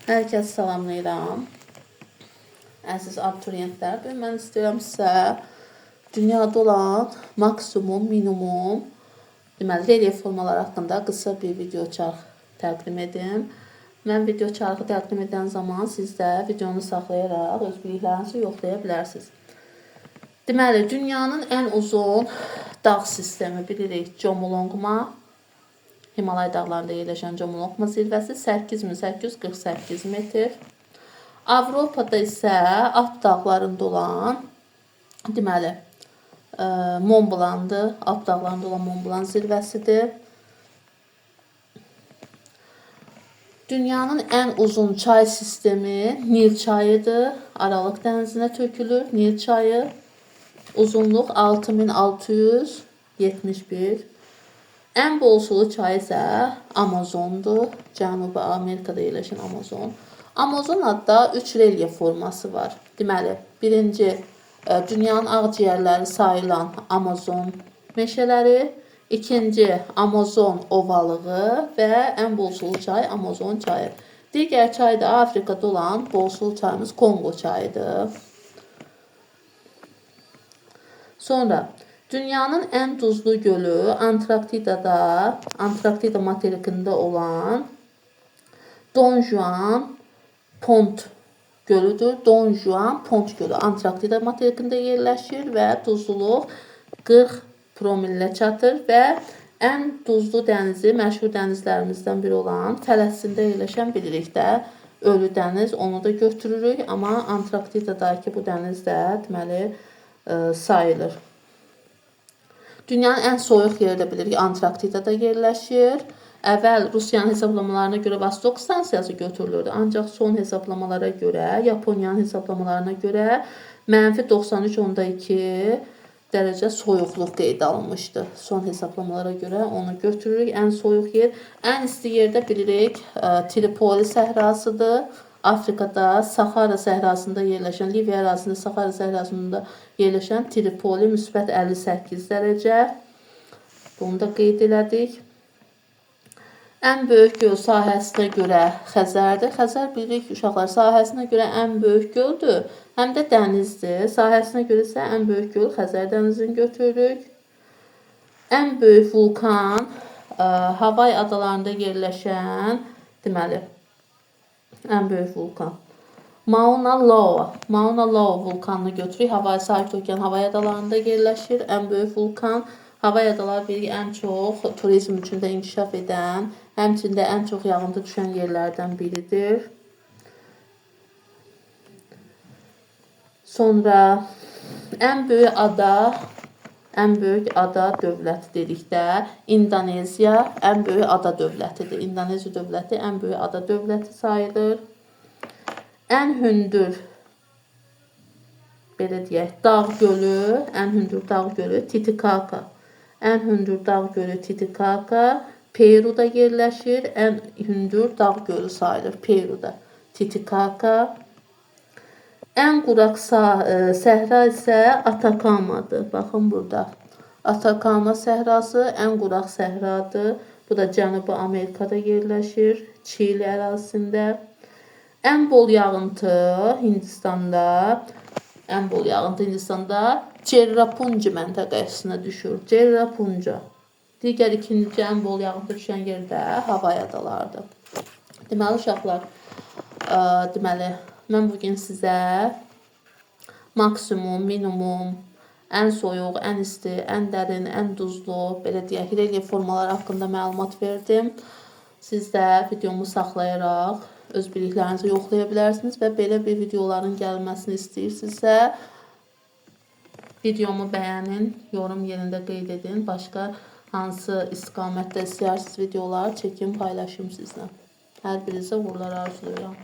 Hər kəs salamlayıram. Əziz abituriyentlər, mən istəyirəm sizə dünyada olan maksimum, minimum, deməli, relyef formaları haqqında qısa bir video çarx təqdim edim. Mən video çarxı təqdim edən zaman siz də videonu saxlayaraq öz biliklərinizi yoxlaya bilərsiniz. Deməli, dünyanın ən uzun dağ sistemi bilirik Comolungma. Himalay dağlarında yerləşən Comolungma zirvəsi 8848 metr. Avropada isə Alp dağlarında olan, deməli, Mont Blanc'dır. Alp dağlarında olan Mont Blanc zirvəsidir. Dünyanın ən uzun çay sistemi Nil çayıdır. Aralıq dənizinə tökülür. Nil çayı uzunluq 6671. Ən bol sulu çay isə Amazondur. Cənubi Amerikada yerləşən Amazon. Amazon adda 3 relyef forması var. Deməli, birinci dünyanın ağciyərləri sayılan Amazon meşələri, ikinci Amazon ovalığı və ən bol sulu çay Amazon çayı. Digər çay da Afrikada olan bol sulu çayımız Kongo çayıdır. Sonra dünyanın ən duzlu gölü Antarktida materikində olan Don Juan Pont gölüdür. Don Juan Pont gölü Antarktida materikində yerləşir və duzluluq 40 promillə çatır və ən duzlu dənizi, məşhur dənizlərimizdən biri olan Fələstində yerləşən bilirik də Ölü dəniz, onu da götürürük, amma Antarktidadakı bu dəniz də deməli sayılır. Dünyanın ən soyuq yeri də bilirik Antarktidada yerləşir. Əvvəl Rusiyanın hesablamalarına görə Vostok stansiyası götürülürdü. Ancaq son hesablamalara görə, Yaponiyanın hesablamalarına görə -93.2 dərəcə soyuqluq qeyd alınmışdı. Son hesablamalara görə onu götürürük. Ən soyuq yer, ən isti yerdə bilirik Tripoli səhrasıdır. Afrikada Sahara səhrasında yerləşən, Liviya ərazisində Sahara səhrasında yerləşən Tripoli müsbət 58 dərəcə. Bunu da qeyd elədik. Ən böyük göl sahəsinə görə Xəzərdir. Xəzər bilirik uşaqlar sahəsinə görə ən böyük göldür, həm də dənizdir. Sahəsinə görə isə ən böyük göl Xəzər dənizini götürürük. Ən böyük vulkan Havay adalarında yerləşən, deməli, ən böyük vulkan Mauna Loa vulkanını götürürük. Havay Sakit Okean Havay adalarında yerləşir. Ən böyük vulkan Havay adaları bilirik ən çox turizm üçün də inkişaf edən, həmçində ən çox yağıntı düşən yerlərdən biridir. Sonra ən böyük ada dövləti dedikdə İndoneziya ən böyük ada dövlətidir. İndoneziya dövləti ən böyük ada dövləti sayılır. Ən hündür, belə deyək, dağ gölü, ən hündür dağ gölü Titicaca. Ən hündür dağ gölü Titicaca Peru'da yerləşir. Ən hündür dağ gölü sayılır Peru'da Titicaca. Ən quraq səhra isə Atakamadır. Baxın burada. Atakama səhrası ən quraq səhradır. Bu da Cənubi Amerikada yerləşir, Çili ərazisində. Ən bol yağıntı Hindistanda Cherrapunji məntəqəsinə düşür. Cherrapunji. Digər ikinci ən bol yağıntı düşən yer də Havay adalarıdır. Deməli uşaqlar, mən bugün sizə maksimum, minimum, ən soyuq, ən isti, ən dərin, ən duzlu, belə deyək, relyef formaları haqqında məlumat verdim. Siz də videomu saxlayaraq öz biliklərinizi yoxlaya bilərsiniz və belə bir videoların gəlməsini istəyirsinizsə, videomu bəyənin, yorum yerində qeyd edin. Başqa hansı istiqamətdə istəyirsiniz videolar çəkim, paylaşım sizlə. Hər birinizə uğurlar arzulayıram.